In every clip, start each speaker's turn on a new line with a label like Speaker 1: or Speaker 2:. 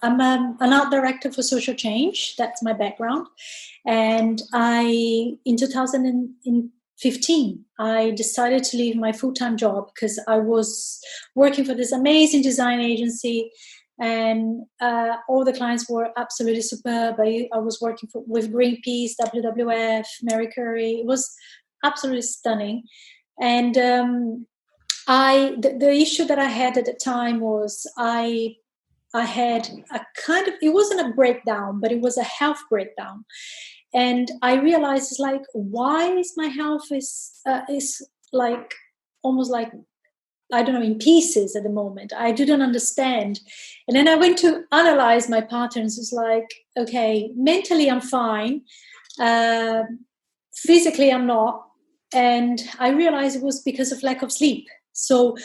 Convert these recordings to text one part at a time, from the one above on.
Speaker 1: an art director for social change. That's my background. And in 2015, I decided to leave my full-time job because I was working for this amazing design agency, and all the clients were absolutely superb. I was working with Greenpeace, WWF, Marie Curie. It was absolutely stunning. And the issue that I had at the time was I had a kind of, it wasn't a breakdown, but it was a health breakdown. And I realized, it's like, why is my health is like almost like, I don't know, in pieces at the moment. I didn't understand. And then I went to analyze my patterns. It's like, okay, mentally I'm fine. Physically I'm not. And I realized it was because of lack of sleep. So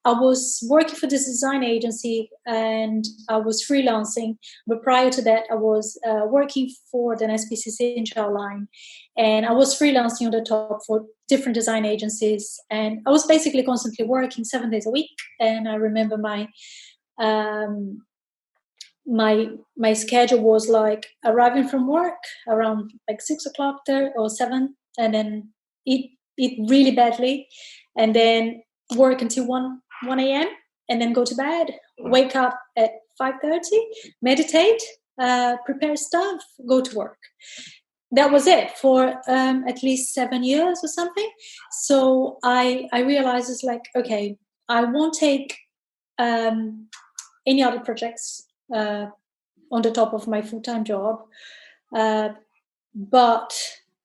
Speaker 1: I was working for this design agency and I was freelancing. But prior to that, I was working for the SPCC in Line. And I was freelancing on the top for different design agencies. And I was basically constantly working 7 days a week. And I remember my schedule was like arriving from work around like 6 o'clock there or 7, and then eat really badly, and then work until 1 a.m. and then go to bed, wake up at 5:30, meditate, prepare stuff, go to work. That was it for at least 7 years or something. So I realized, it's like, okay, I won't take any other projects on the top of my full-time job,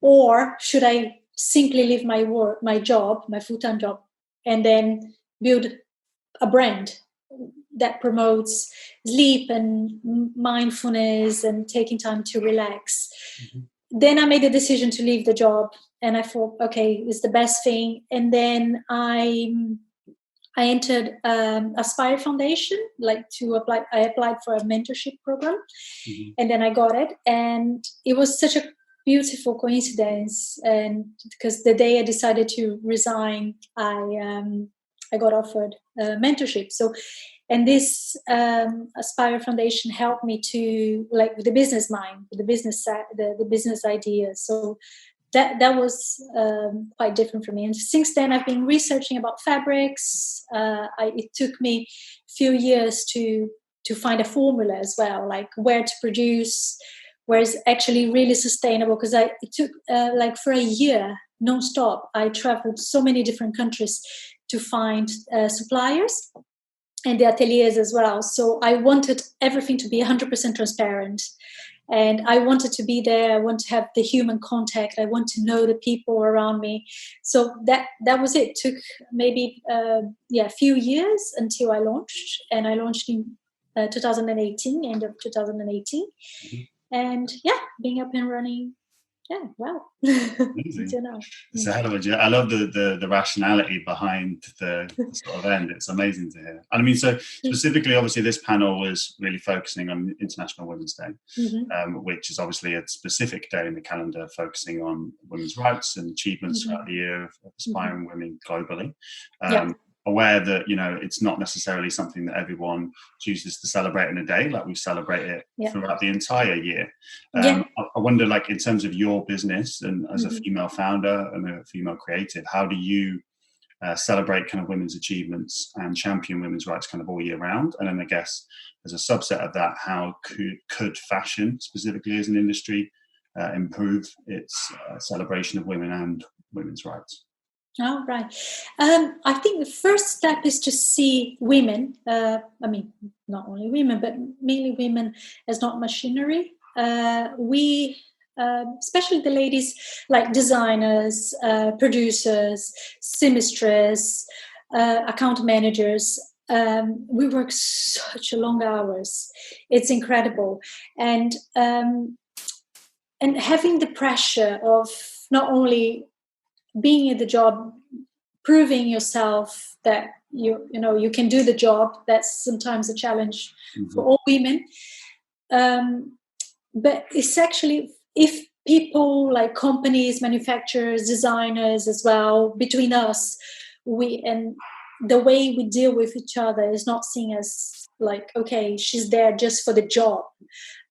Speaker 1: or should I simply leave my full-time job, and then build a brand that promotes sleep and mindfulness and taking time to relax. Mm-hmm. Then I made the decision to leave the job, and I thought, okay, it's the best thing. And then I entered Aspire Foundation, I applied for a mentorship program, mm-hmm. and then I got it. And it was such a beautiful coincidence, and because the day I decided to resign, I got offered mentorship. So, and this Aspire Foundation helped me to, like, with the business mind, with the business ideas. So that was quite different for me. And since then, I've been researching about fabrics. It took me a few years to find a formula as well, like where to produce, where it's actually really sustainable. Because it took for a year non-stop. I traveled so many different countries to find suppliers and the ateliers as well. So I wanted everything to be 100% transparent. And I wanted to be there. I want to have the human contact. I want to know the people around me. So that was it. It took maybe a few years until I launched. And I launched in 2018, end of 2018. Mm-hmm. And being up and running. Yeah, wow.
Speaker 2: Amazing. It's a hell of a journey. I love the rationality behind the sort of end. It's amazing to hear. And I mean, so specifically, obviously, this panel was really focusing on International Women's Day, mm-hmm. Which is obviously a specific day in the calendar focusing on women's rights and achievements mm-hmm. throughout the year of aspiring mm-hmm. women globally. Aware that, it's not necessarily something that everyone chooses to celebrate in a day, like we celebrate it throughout the entire year. I wonder, like, in terms of your business and as mm-hmm. a female founder and a female creative, how do you celebrate kind of women's achievements and champion women's rights kind of all year round? And then I guess as a subset of that, how could fashion specifically as an industry improve its celebration of women and women's rights?
Speaker 1: Oh, right. I think the first step is to see women, not only women, but mainly women as not machinery. We, especially the ladies, like designers, producers, seamstresses, account managers, we work such long hours. It's incredible. And having the pressure of not only being in the job, proving yourself that you can do the job. That's sometimes a challenge mm-hmm. for all women. But it's actually, if people like companies, manufacturers, designers as well, between us, the way we deal with each other is not seen as like, okay, she's there just for the job,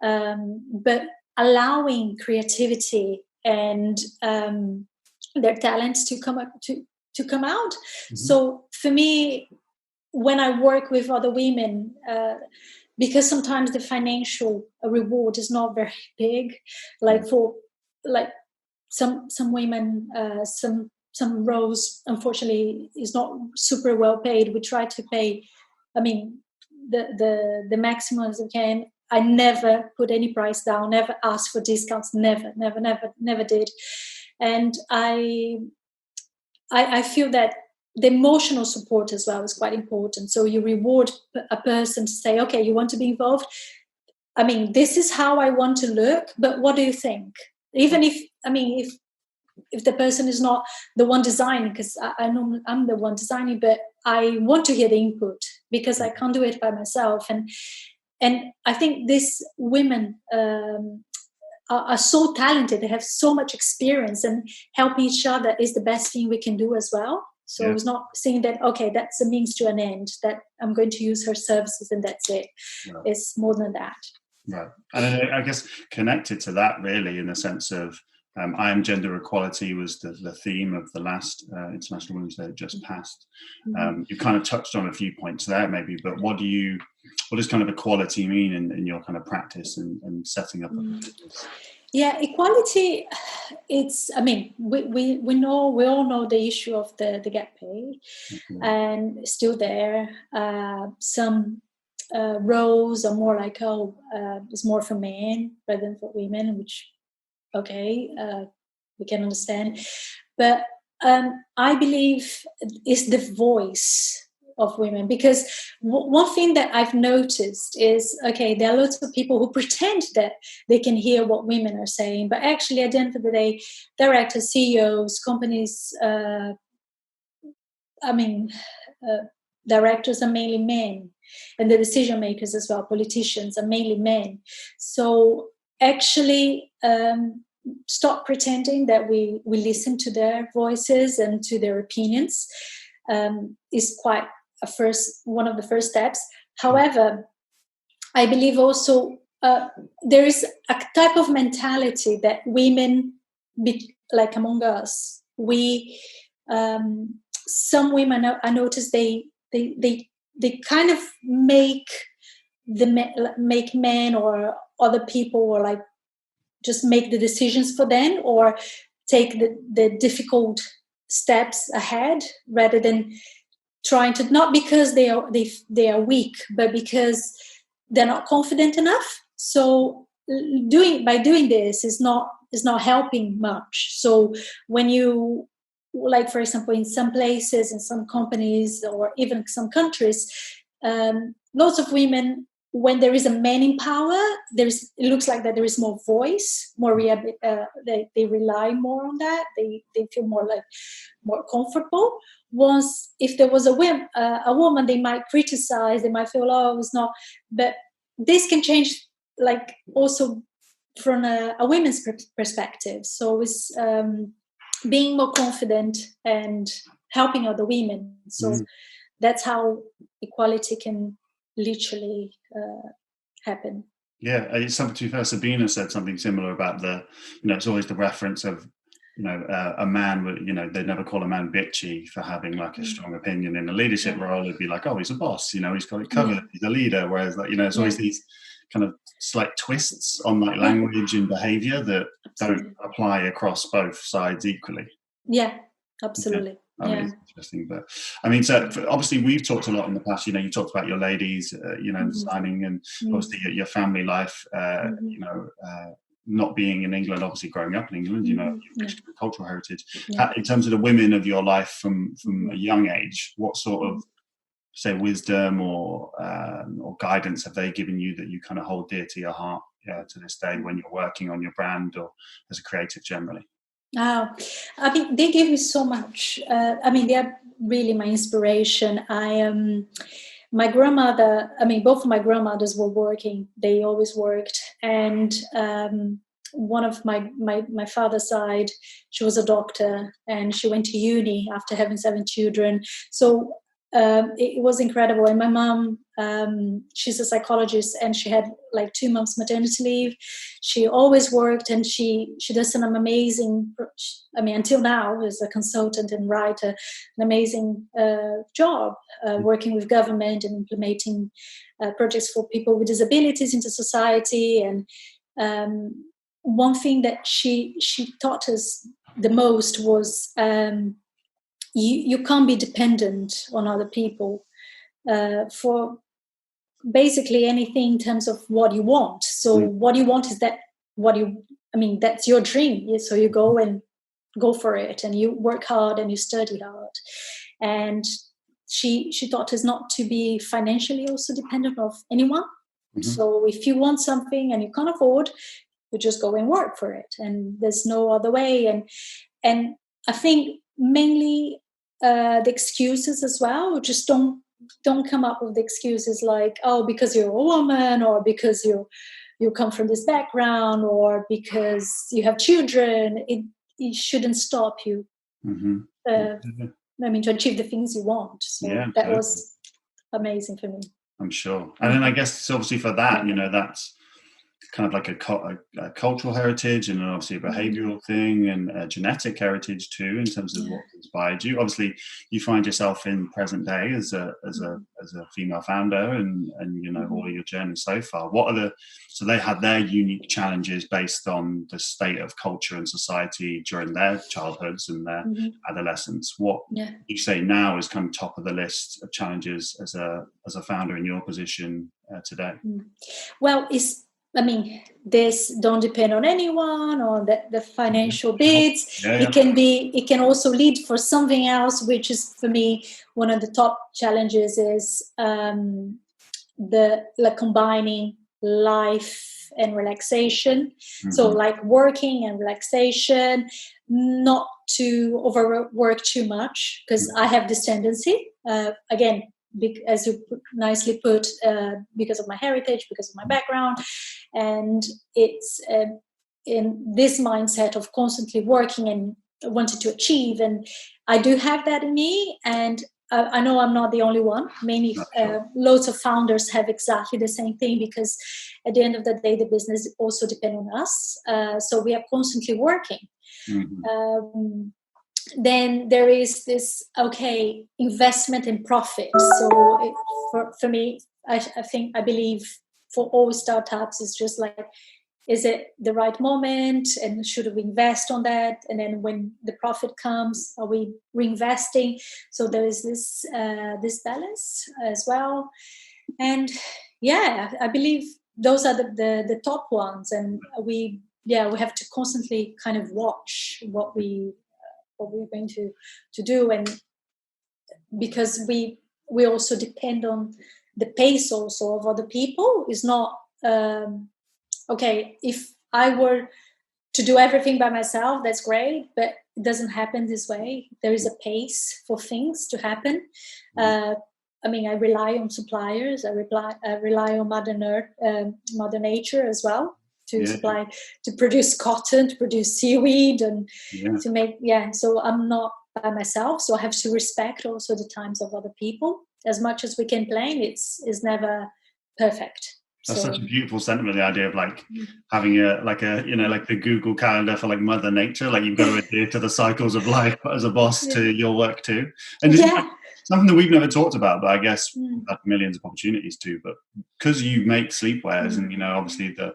Speaker 1: but allowing creativity and their talents to come out. Mm-hmm. So for me, when I work with other women, because sometimes the financial reward is not very big, like for like some women, some roles, unfortunately, is not super well paid. We try to pay, I mean, the maximum as we can. I never put any price down, never asked for discounts, never did. And I feel that the emotional support as well is quite important. So you reward a person to say, okay, you want to be involved? I mean, this is how I want to look, but what do you think? Even if the person is not the one designing, because I know I'm the one designing, but I want to hear the input because I can't do it by myself. And I think these women are so talented. They have so much experience, and helping each other is the best thing we can do as well. So it's not saying that, okay, that's a means to an end, that I'm going to use her services and that's it. Yeah. It's more than that.
Speaker 2: Right. And I guess connected to that, really, in the sense of I Am Gender Equality was the theme of the last International Women's Day that just passed. Mm-hmm. You kind of touched on a few points there, maybe, but what does kind of equality mean in your kind of practice and setting up a business?
Speaker 1: Yeah, equality, it's, I mean, we all know the issue of the gap pay, mm-hmm. and it's still there. Some roles are more like, it's more for men rather than for women, which, okay, we can understand. But I believe it's the voice of women, because one thing that I've noticed is, okay, there are lots of people who pretend that they can hear what women are saying, but actually at the end of the day, directors, CEOs, companies, directors are mainly men, and the decision makers as well, politicians, are mainly men. So actually stop pretending that we listen to their voices and to their opinions is quite one of the first steps. However, I believe also there is a type of mentality that women, like among us, we some women I notice they kind of make men or other people, or like just make the decisions for them, or take the difficult steps ahead, rather than trying to, not because they are weak, but because they're not confident enough. So by doing this is not helping much. So when you, like, for example, in some places, in some companies, or even some countries, lots of women, when there is a man in power, it looks like that there is more voice, more they rely more on that. They feel more comfortable. Once, if there was a woman, they might criticize, they might feel, it's not. But this can change, like, also from a women's perspective. So it's being more confident and helping other women. So that's how equality can literally happen.
Speaker 2: Yeah, it's something, to be fair, Sabina said something similar about it's always the reference of, a man would, they never call a man bitchy for having like a strong opinion in a leadership role. It'd be like, oh, he's a boss, he's got it covered, he's a leader. Whereas, like, it's always these kind of slight twists on like language and behavior that don't apply across both sides equally.
Speaker 1: Yeah, absolutely.
Speaker 2: It's interesting, but I mean, so obviously we've talked a lot in the past. You talked about your ladies, designing, and obviously your family life. Not being in England, obviously growing up in England, your cultural heritage. In terms of the women of your life from a young age, what sort of, say, wisdom or guidance have they given you that you kind of hold dear to your heart to this day when you're working on your brand or as a creative generally?
Speaker 1: Oh, I mean, they gave me so much. They are really my inspiration. My grandmother, both of my grandmothers were working. They always worked. And one of my father's side, she was a doctor, and she went to uni after having 7 children. So it was incredible. And my mom, she's a psychologist, and she had like 2 months maternity leave. She always worked, and she does an amazing, until now, as a consultant and writer, an amazing job working with government and implementing projects for people with disabilities into society. And one thing that she taught us the most was you can't be dependent on other people for basically anything in terms of what you want. So what you want is that's your dream. So you go and go for it, and you work hard and you study hard. And she taught us not to be financially also dependent of anyone. Mm-hmm. So if you want something and you can't afford, you just go and work for it, and there's no other way. And I think mainly the excuses as well. Just don't come up with the excuses like, oh, because you're a woman, or because you come from this background, or because you have children. It shouldn't stop you. Mm-hmm. To achieve the things you want. So that was amazing for me.
Speaker 2: I'm sure. And then I guess obviously for that, that's kind of like a cultural heritage, and obviously a behavioural thing, and a genetic heritage too, in terms of what inspired you. Obviously, you find yourself in present day as a female founder, and all of your journey so far. So they had their unique challenges based on the state of culture and society during their childhoods and their adolescence. What you say now is kind of top of the list of challenges as a founder in your position today?
Speaker 1: Well, this don't depend on anyone, or the financial bits. It can also lead for something else, which is for me one of the top challenges is combining life and relaxation. Mm-hmm. So like working and relaxation, not to overwork too much, because I have this tendency, again, as you nicely put, because of my heritage, because of my background, and it's in this mindset of constantly working and wanting to achieve. And I do have that in me, and I know I'm not the only one. Loads of founders have exactly the same thing, because at the end of the day, the business also depends on us. So we are constantly working. Mm-hmm. Then there is this investment in profit. So for me, I believe for all startups, it's just like, is it the right moment, and should we invest on that? And then when the profit comes, are we reinvesting? So there is this balance as well. And I believe those are the top ones. And we have to constantly kind of watch what we're going to do, and because we also depend on the pace also of other people. Is not if I were to do everything by myself, that's great, but it doesn't happen this way. There is a pace for things to happen. I rely on suppliers. I rely on Mother Nature as well, to supply, to produce cotton, to produce seaweed, and to make, so I'm not by myself, so I have to respect also the times of other people. As much as we can plan, it's never perfect.
Speaker 2: That's such a beautiful sentiment, the idea of having the Google Calendar for Mother Nature. You've got to adhere to the cycles of life as a boss to your work too. And something that we've never talked about, but I guess we've had millions of opportunities to. But because you make sleepwears, and obviously the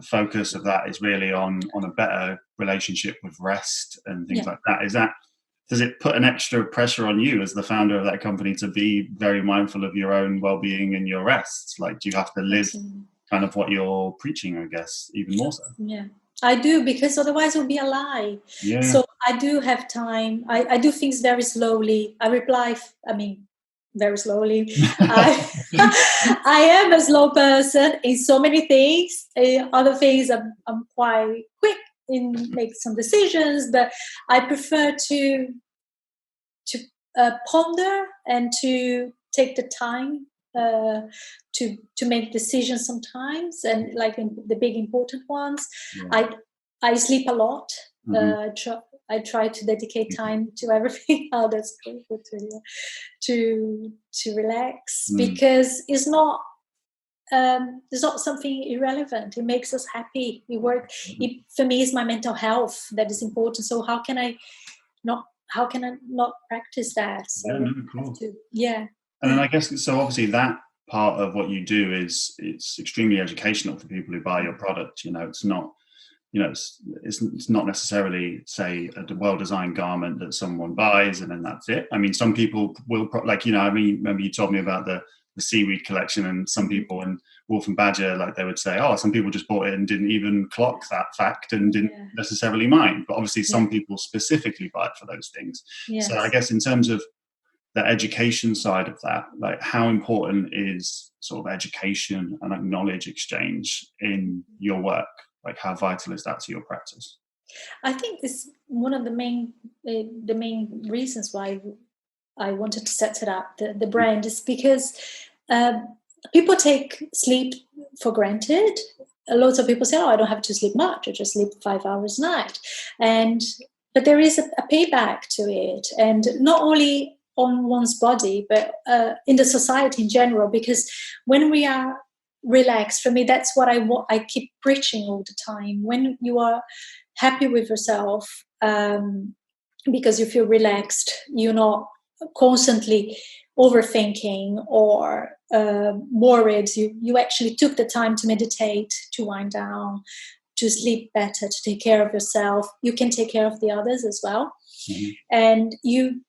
Speaker 2: focus of that is really on a better relationship with rest and things like that. Does it put an extra pressure on you as the founder of that company to be very mindful of your own well-being and your rest? Do you have to live kind of what you're preaching, I guess, even more so?
Speaker 1: Yeah, I do, because otherwise it would be a lie. Yeah. So I do have time. I do things very slowly. I reply, very slowly. I am a slow person in so many things. Other things I'm quite quick in make some decisions, but I prefer to ponder and to take the time to make decisions sometimes, and in the big important ones. I sleep a lot. I try to dedicate time to everything. Oh, that's good to relax, because it's not something irrelevant. It makes us happy. For me, it's my mental health that is important. So how can I not practice that? So
Speaker 2: of course.
Speaker 1: Yeah.
Speaker 2: And then I guess, so obviously that part of what you do it's extremely educational for people who buy your product. It's not, it's not necessarily, say, a well-designed garment that someone buys and then that's it. I mean, some people will, remember you told me about the seaweed collection, and some people in Wolf and Badger, like, they would say, oh, some people just bought it and didn't even clock that fact and didn't necessarily mind. But obviously some people specifically buy it for those things. Yes. So I guess in terms of the education side of that, like, how important is sort of education and like knowledge exchange in your work? Like, how vital is that to your practice?
Speaker 1: I think it's one of the main reasons why I wanted to set it up, the brand, is because people take sleep for granted. Lots of people say, oh, I don't have to sleep much, I just sleep 5 hours a night. But there is a payback to it, and not only on one's body, but in the society in general, because when we are relaxed, for me, that's what I keep preaching all the time. When you are happy with yourself, because you feel relaxed, you're not constantly overthinking or worried. You actually took the time to meditate, to wind down, to sleep better, to take care of yourself. You can take care of the others as well. And you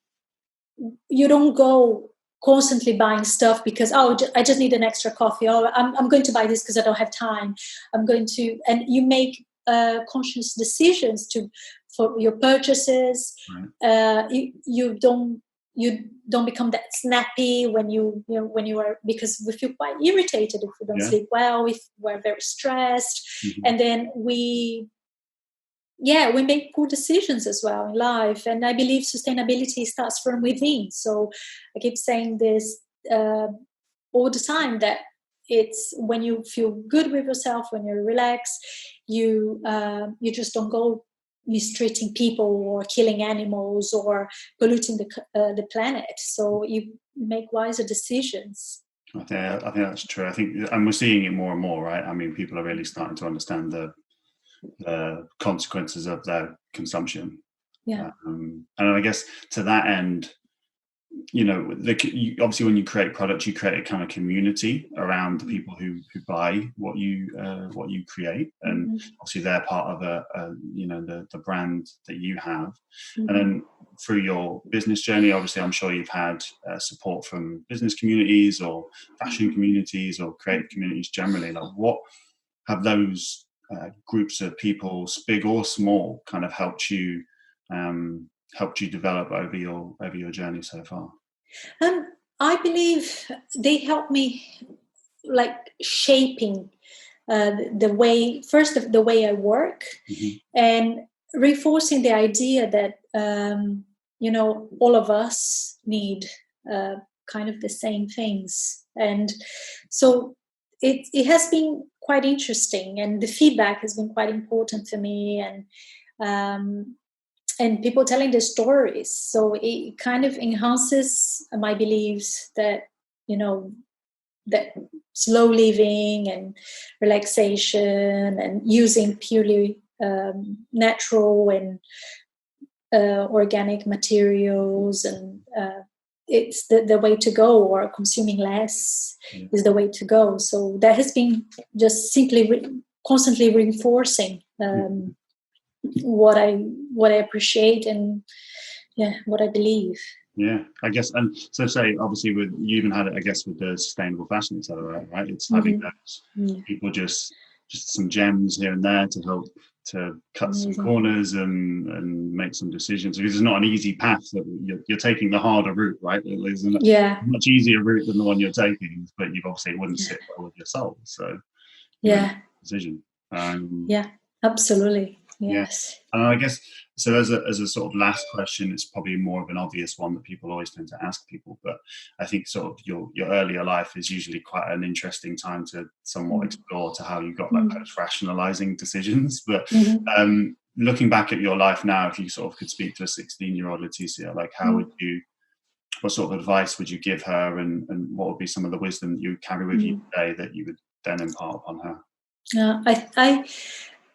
Speaker 1: don't go constantly buying stuff because, oh, I just need an extra coffee, or I'm going to buy this because I don't have time. And you make conscious decisions for your purchases. You don't become that snappy when you are, because we feel quite irritated if we don't sleep well, if we're very stressed, and then we make poor decisions as well in life. And I believe sustainability starts from within. So I keep saying this all the time, that it's when you feel good with yourself, when you're relaxed, you just don't go mistreating people or killing animals or polluting the planet. So you make wiser decisions.
Speaker 2: I think that's true. I think, and we're seeing it more and more, right? I mean, people are really starting to understand the consequences of their consumption. And I guess to that end, obviously when you create products, you create a kind of community around the people who buy what you create, and obviously they're part of the brand that you have. And then through your business journey, obviously I'm sure you've had support from business communities or fashion communities or creative communities generally. Like, what have those groups of people, big or small, kind of helped you develop over your journey so far?
Speaker 1: I believe they helped me, like, shaping the way I work, and reinforcing the idea that all of us need kind of the same things. And so it has been quite interesting, and the feedback has been quite important for me, and people telling their stories. So it kind of enhances my beliefs that that slow living and relaxation and using purely natural and organic materials, and it's the way to go, or consuming less is the way to go. So that has been just simply constantly reinforcing what I appreciate and what I believe.
Speaker 2: I guess. And so, say, obviously you even had it, I guess, with the sustainable fashion, etc., right? It's having those people, just some gems here and there to help to cut some corners and make some decisions, because it's not an easy path. That you're taking the harder route, right? There's a much easier route than the one you're taking, but you've obviously, it wouldn't sit well with your soul. So decision.
Speaker 1: Absolutely. Yes.
Speaker 2: And I guess, so as a sort of last question, it's probably more of an obvious one that people always tend to ask people, but I think sort of your earlier life is usually quite an interesting time to somewhat explore to how you got like post-rationalizing decisions. But looking back at your life now, if you sort of could speak to a 16-year-old Leticia, like how would you, what sort of advice would you give her, and what would be some of the wisdom that you would carry with you today that you would then impart upon her?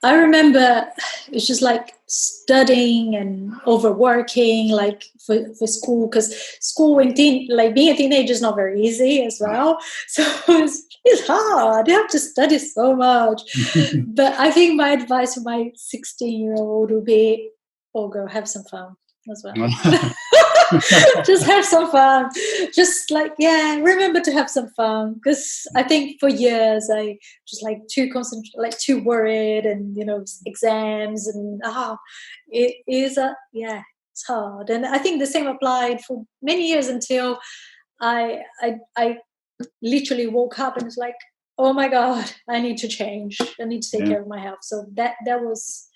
Speaker 1: I remember it's just like studying and overworking, like for school, because school and being a teenager is not very easy as well. So it's hard. You have to study so much. But I think my advice for my 16-year-old would be, oh, go have some fun as well. Just have some fun. Just remember to have some fun, because I think for years I just too worried, and exams, and it is it's hard. And I think the same applied for many years until I literally woke up and was like, oh my God, I need to change. I need to take care of my health. So that was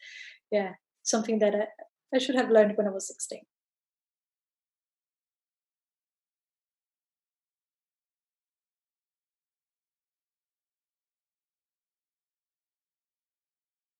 Speaker 1: something that I should have learned when I was 16.